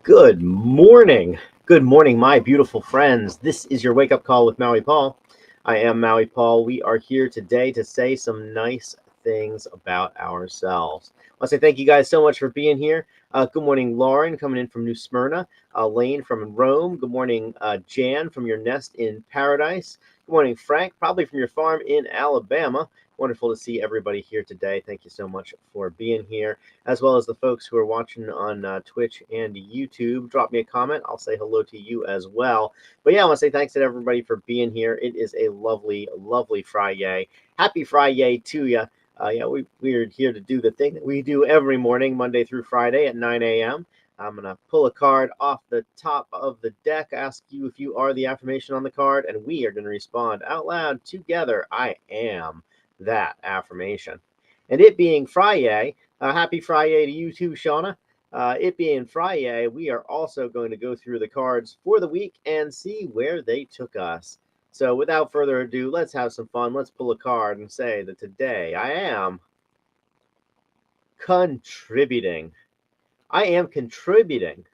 Good morning. Good morning, my beautiful friends. This is your wake up call with Maui Paul. I am Maui Paul. We are here today to say some nice things about ourselves. I want to say thank you guys so much for being here. Good morning, Lauren, coming in from New Smyrna. Lane from Rome. Good morning, Jan, from your nest in paradise. Good morning, Frank, probably from your farm in Alabama. Wonderful to see everybody here today. Thank you so much for being here, as well as the folks who are watching on Twitch and YouTube. Drop me a comment. I'll say hello to you as well. But yeah, I want to say thanks to everybody for being here. It is a lovely, lovely Friday. Happy Friday to you. Yeah, we're here to do the thing that we do every morning, Monday through Friday at 9 a.m. I'm going to pull a card off the top of the deck, ask you if you are the affirmation on the card, and we are going to respond out loud together. I am that affirmation. And it being Friday, happy Friday to you too, Shauna. It being Friday, we are also going to go through the cards for the week and see where they took us. So without further ado, let's have some fun. Let's pull a card and say that today I am contributing. I am contributing.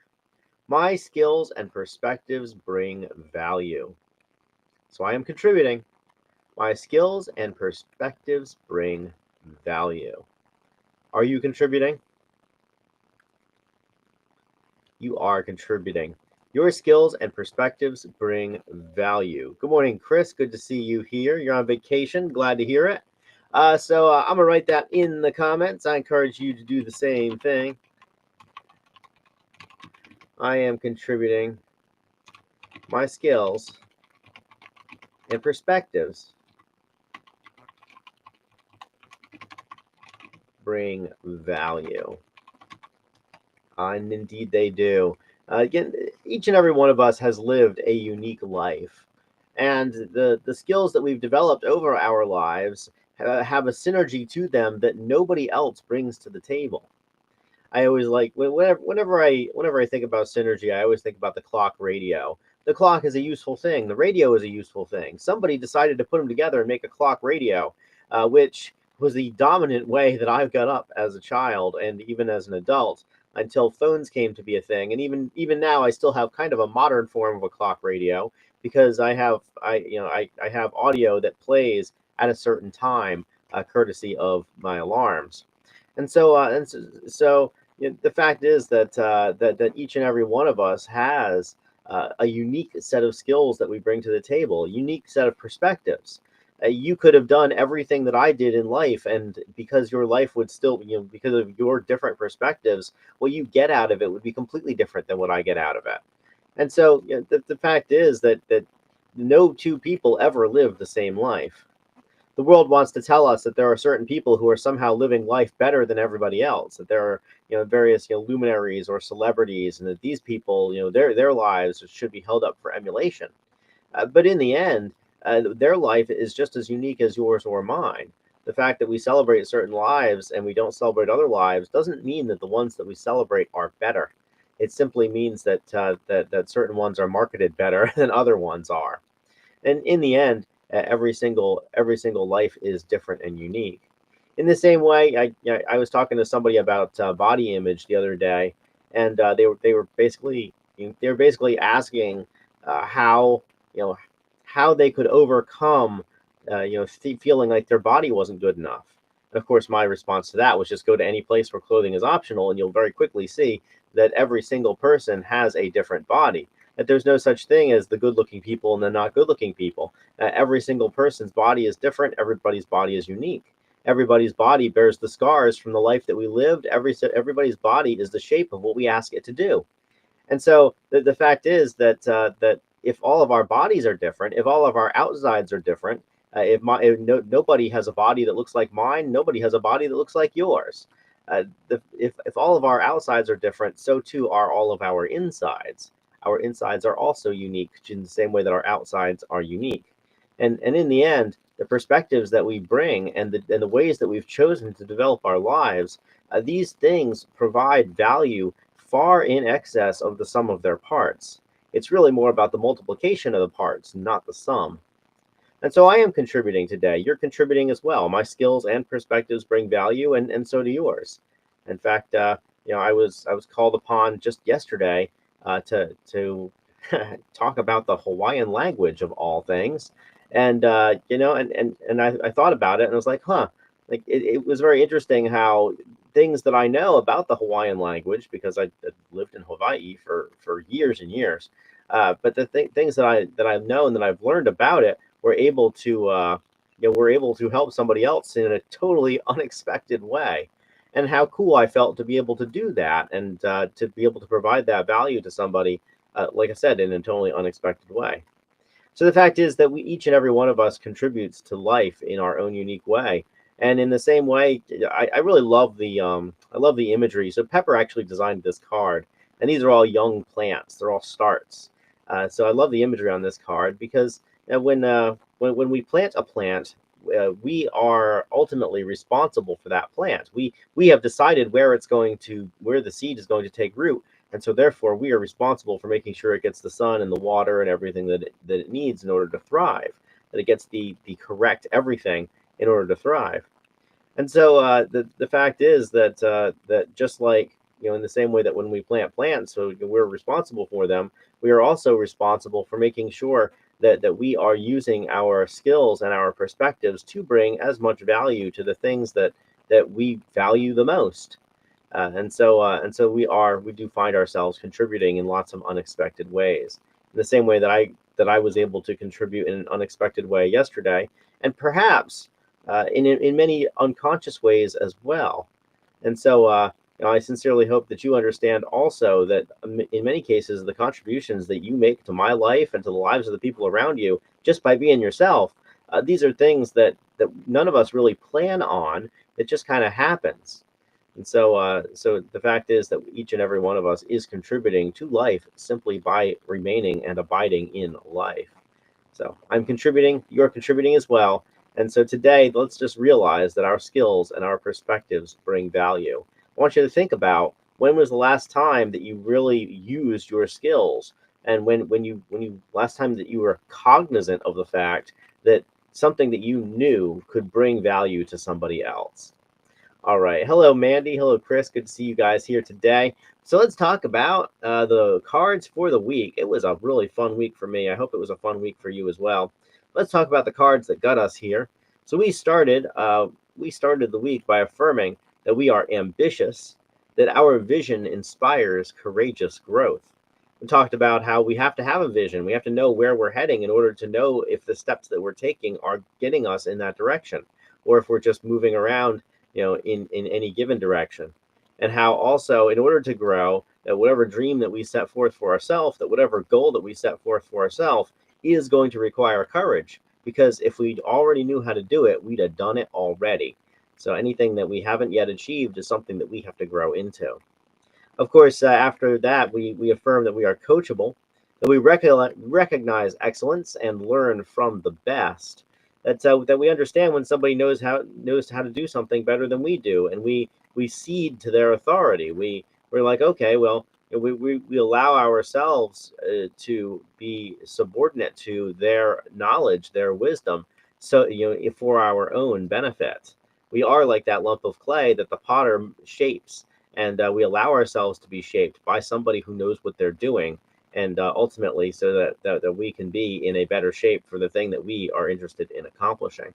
My skills and perspectives bring value. So I am contributing. My skills and perspectives bring value. Are you contributing? You are contributing. Your skills and perspectives bring value. Good morning, Chris. Good to see you here. You're on vacation. Glad to hear it. So I'm going to write that in the comments. I encourage you to do the same thing. I am contributing. My skills and perspectives bring value. And indeed they do. Again, each and every one of us has lived a unique life. And the skills that we've developed over our lives have a synergy to them that nobody else brings to the table. I always like whenever I think about synergy, I always think about the clock radio. The clock is a useful thing. The radio is a useful thing. Somebody decided to put them together and make a clock radio, which was the dominant way that I've got up as a child and even as an adult until phones came to be a thing. And even now, I still have kind of a modern form of a clock radio because I have audio that plays at a certain time, courtesy of my alarms. And so the fact is that each and every one of us has a unique set of skills that we bring to the table, a unique set of perspectives. You could have done everything that I did in life, and because your life would still, because of your different perspectives, what you get out of it would be completely different than what I get out of it. And so the fact is that no two people ever live the same life. The world wants to tell us that there are certain people who are somehow living life better than everybody else, that there are various luminaries or celebrities, and that these people their lives should be held up for emulation. But in the end, their life is just as unique as yours or mine. The fact that we celebrate certain lives and we don't celebrate other lives doesn't mean that the ones that we celebrate are better. It simply means that that certain ones are marketed better than other ones are. And in the end, every single life is different and unique. In the same way, I was talking to somebody about body image the other day, and they were basically asking how how they could overcome feeling like their body wasn't good enough. And of course, my response to that was just go to any place where clothing is optional, and you'll very quickly see that every single person has a different body. That there's no such thing as the good-looking people and the not good-looking people. Every single person's body is different. Everybody's body is unique. Everybody's body bears the scars from the life that we lived. Everybody's body is the shape of what we ask it to do. And so the fact is that if all of our bodies are different, if all of our outsides are different, nobody has a body that looks like mine, nobody has a body that looks like yours. If all of our outsides are different, so too are all of our insides. Our insides are also unique in the same way that our outsides are unique. And in the end, the perspectives that we bring and the ways that we've chosen to develop our lives, these things provide value far in excess of the sum of their parts. It's really more about the multiplication of the parts, not the sum. And so I am contributing today. You're contributing as well. My skills and perspectives bring value, and so do yours. In fact, I was called upon just yesterday to talk about the Hawaiian language of all things, and I thought about it and I was like, like it was very interesting how things that I know about the Hawaiian language, because I lived in Hawaii for years and years, but the things that I've known, that I've learned about it, we're able to we're able to help somebody else in a totally unexpected way. And how cool I felt to be able to do that, and to be able to provide that value to somebody, like I said, in a totally unexpected way. So the fact is that we, each and every one of us, contributes to life in our own unique way. And in the same way, I really love I love the imagery. So Pepper actually designed this card, and these are all young plants. They're all starts. So I love the imagery on this card because when we plant a plant, we are ultimately responsible for that plant. We have decided where the seed is going to take root, and so therefore we are responsible for making sure it gets the sun and the water and everything that it needs in order to thrive, that it gets the correct everything in order to thrive. And so the fact is that just like, in the same way that when we plant plants, so we're responsible for them, we are also responsible for making sure that we are using our skills and our perspectives to bring as much value to the things that we value the most. And so we do find ourselves contributing in lots of unexpected ways. In the same way that I was able to contribute in an unexpected way yesterday, and perhaps in many unconscious ways as well. And so I sincerely hope that you understand also that in many cases the contributions that you make to my life and to the lives of the people around you just by being yourself, these are things that none of us really plan on. It just kind of happens. And so the fact is that each and every one of us is contributing to life simply by remaining and abiding in life. So I'm contributing, you're contributing as well. And so today, let's just realize that our skills and our perspectives bring value. I want you to think about, when was the last time that you really used your skills, and when you last time that you were cognizant of the fact that something that you knew could bring value to somebody else. All right. Hello, Mandy. Hello, Chris. Good to see you guys here today. So let's talk about the cards for the week. It was a really fun week for me. I hope it was a fun week for you as well. Let's talk about the cards that got us here. So we started the week by affirming that we are ambitious, that our vision inspires courageous growth. We talked about how we have to have a vision. We have to know where we're heading in order to know if the steps that we're taking are getting us in that direction, or if we're just moving around, in any given direction. And how also, in order to grow, that whatever dream that we set forth for ourselves, that whatever goal that we set forth for ourselves is going to require courage. Because if we already knew how to do it, we'd have done it already. So anything that we haven't yet achieved is something that we have to grow into. Of course, after that, we affirm that we are coachable, that we recognize excellence and learn from the best. That we understand when somebody knows how to do something better than we do, and we cede to their authority. We're like, okay, well, we allow ourselves to be subordinate to their knowledge, their wisdom, so for our own benefit. We are like that lump of clay that the potter shapes, and we allow ourselves to be shaped by somebody who knows what they're doing, and ultimately so that we can be in a better shape for the thing that we are interested in accomplishing.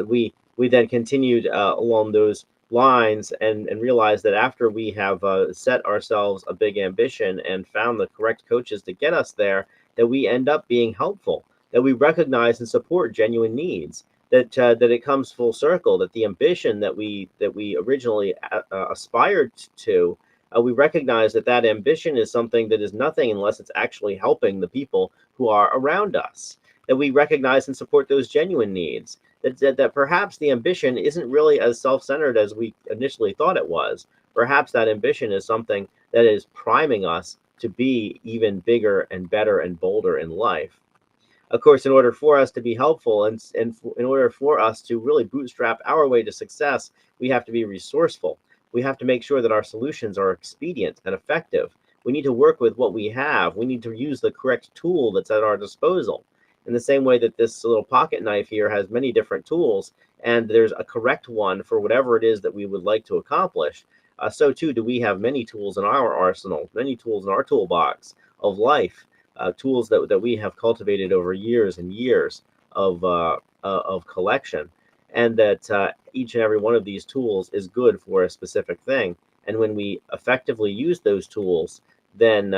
We then continued along those lines, and realized that after we have set ourselves a big ambition and found the correct coaches to get us there, that we end up being helpful, that we recognize and support genuine needs, that it comes full circle, that the ambition that we originally aspired to, we recognize that ambition is something that is nothing unless it's actually helping the people who are around us, that we recognize and support those genuine needs, that perhaps the ambition isn't really as self-centered as we initially thought it was. Perhaps that ambition is something that is priming us to be even bigger and better and bolder in life. Of course, in order for us to be helpful, and in order for us to really bootstrap our way to success, we have to be resourceful. We have to make sure that our solutions are expedient and effective. We need to work with what we have. We need to use the correct tool that's at our disposal. In the same way that this little pocket knife here has many different tools, and there's a correct one for whatever it is that we would like to accomplish, so too do we have many tools in our arsenal, many tools in our toolbox of life, tools that we have cultivated over years and years of collection, and that each and every one of these tools is good for a specific thing. And when we effectively use those tools, then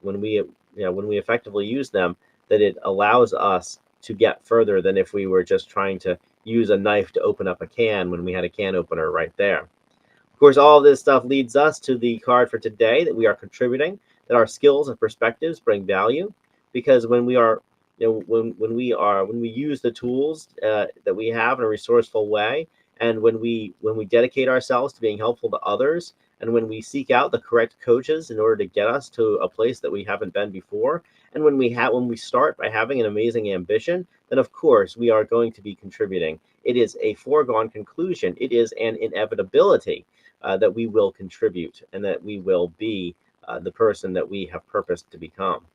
when we effectively use them, that it allows us to get further than if we were just trying to use a knife to open up a can when we had a can opener right there. Of course, all of this stuff leads us to the card for today, that we are contributing, that our skills and perspectives bring value, because when we are, when we use the tools that we have in a resourceful way, and when we dedicate ourselves to being helpful to others, and when we seek out the correct coaches in order to get us to a place that we haven't been before, and when we start by having an amazing ambition, then of course we are going to be contributing. It is a foregone conclusion. It is an inevitability that we will contribute, and that we will be the person that we have purposed to become.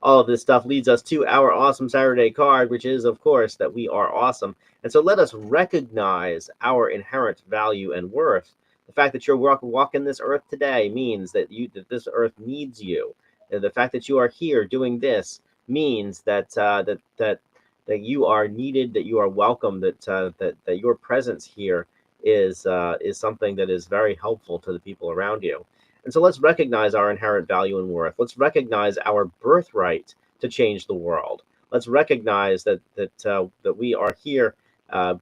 All of this stuff leads us to our Awesome Saturday card, which is, of course, that we are awesome. And so let us recognize our inherent value and worth. The fact that you're walking this earth today means that this earth needs you. The fact that you are here doing this means that that you are needed, that you are welcome, that your presence here is something that is very helpful to the people around you. And so let's recognize our inherent value and worth. Let's recognize our birthright to change the world. Let's recognize that we are here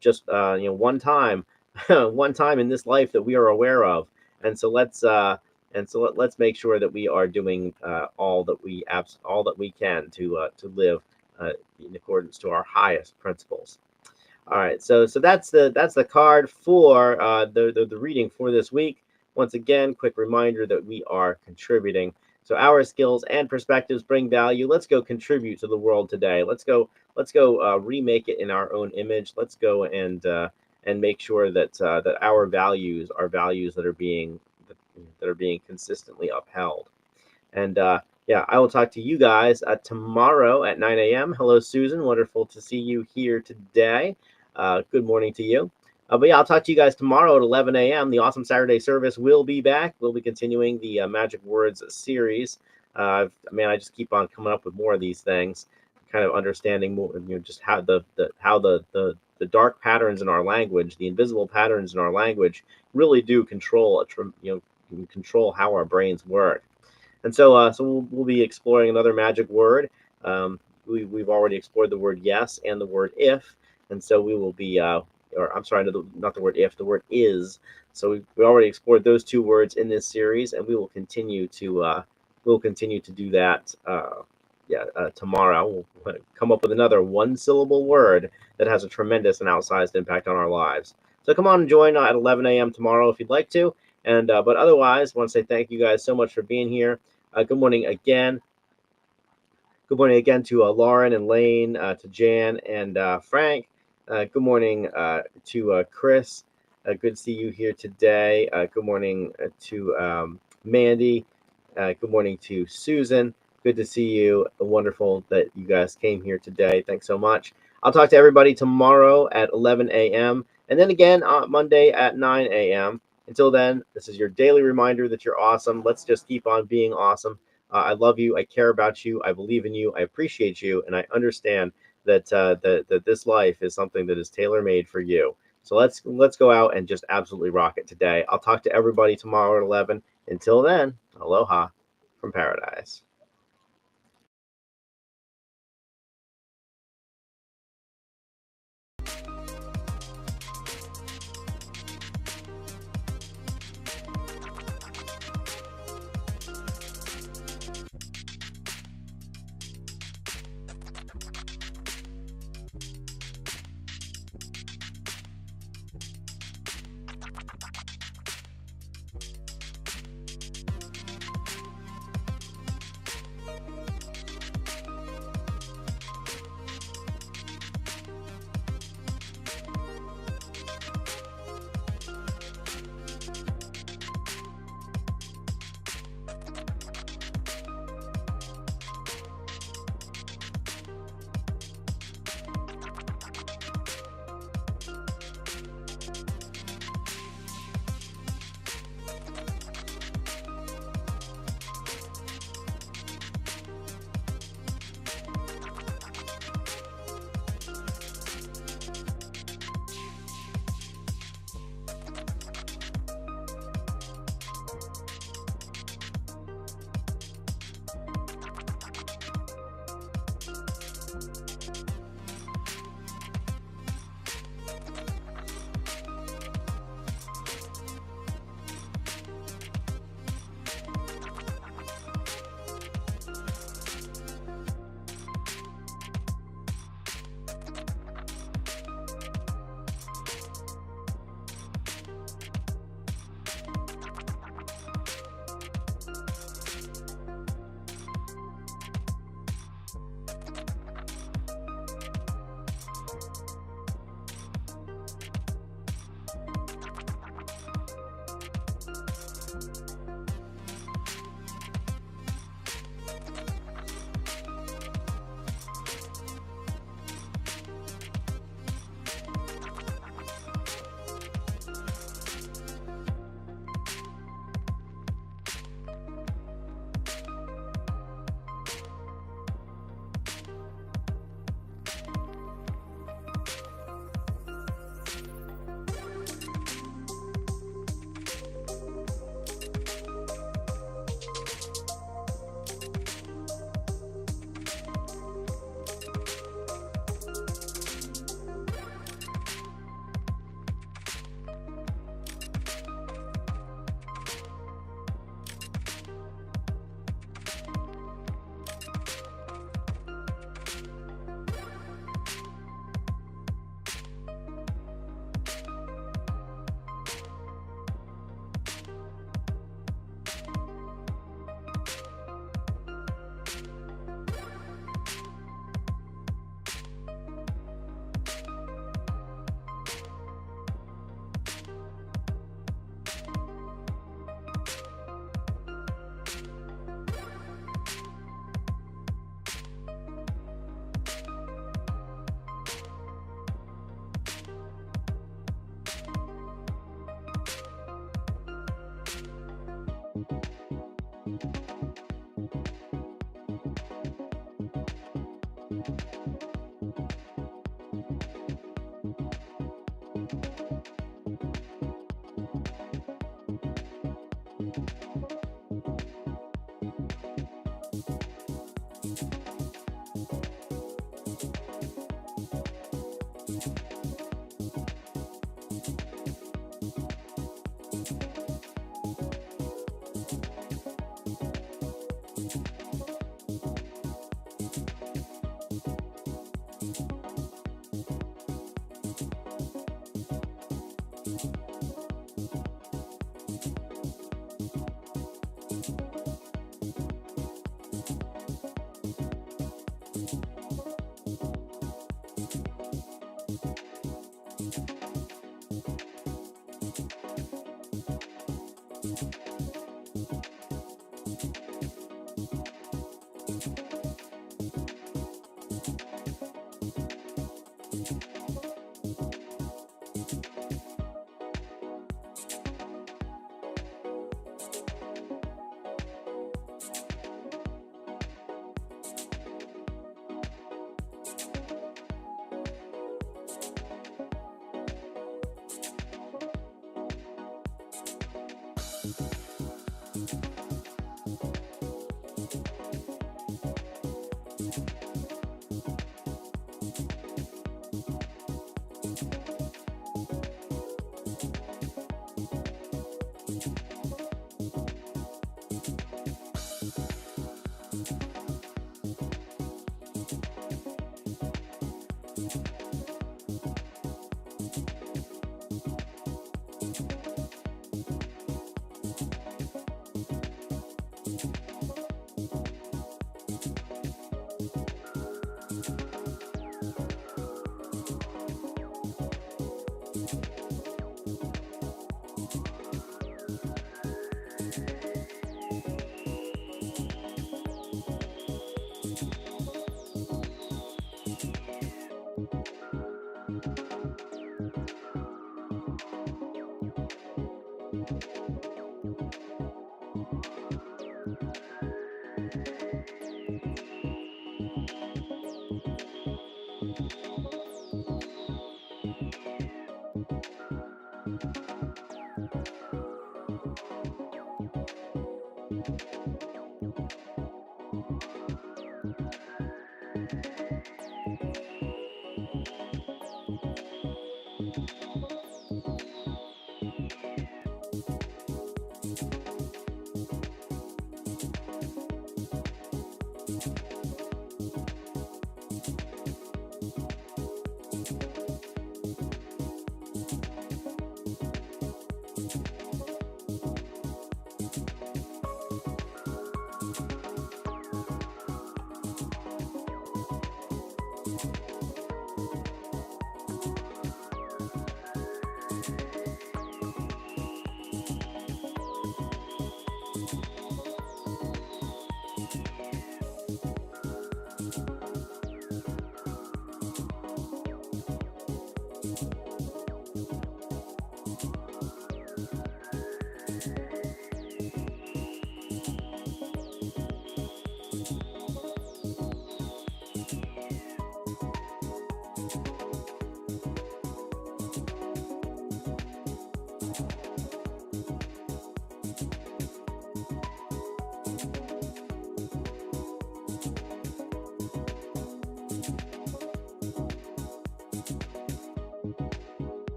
just one time, one time in this life that we are aware of. And so let's make sure that we are doing all that we can to live in accordance to our highest principles. All right, so that's the card for the reading for this week. Once again, quick reminder that we are contributing. So our skills and perspectives bring value. Let's go contribute to the world today. Let's go remake it in our own image. Let's go and make sure that that our values are values that are being consistently upheld. And yeah, I will talk to you guys tomorrow at 9 a.m. Hello, Susan. Wonderful to see you here today. Good morning to you. But yeah, I'll talk to you guys tomorrow at 11 a.m. The Awesome Saturday service will be back. We'll be continuing the Magic Words series. I just keep on coming up with more of these things, kind of understanding more, just how the dark patterns in our language, the invisible patterns in our language, really do control control how our brains work. And so we'll be exploring another magic word. We've already explored the word yes and the word if, and so we will be or I'm sorry, not the word if, the word is. So we already explored those two words in this series, and we will continue to do that. Tomorrow we'll come up with another one-syllable word that has a tremendous and outsized impact on our lives. So come on and join at 11 a.m. tomorrow if you'd like to. And but otherwise, I want to say thank you guys so much for being here. Good morning again. Good morning again to Lauren and Lane, to Jan and Frank. Good morning to Chris. Good to see you here today. Good morning to Mandy. Good morning to Susan. Good to see you. Wonderful that you guys came here today. Thanks so much. I'll talk to everybody tomorrow at 11 a.m. and then again on Monday at 9 a.m. Until then, this is your daily reminder that you're awesome. Let's just keep on being awesome. I love you. I care about you. I believe in you. I appreciate you. And I understand that that this life is something that is tailor-made for you. So let's go out and just absolutely rock it today. I'll talk to everybody tomorrow at 11. Until then, aloha from paradise.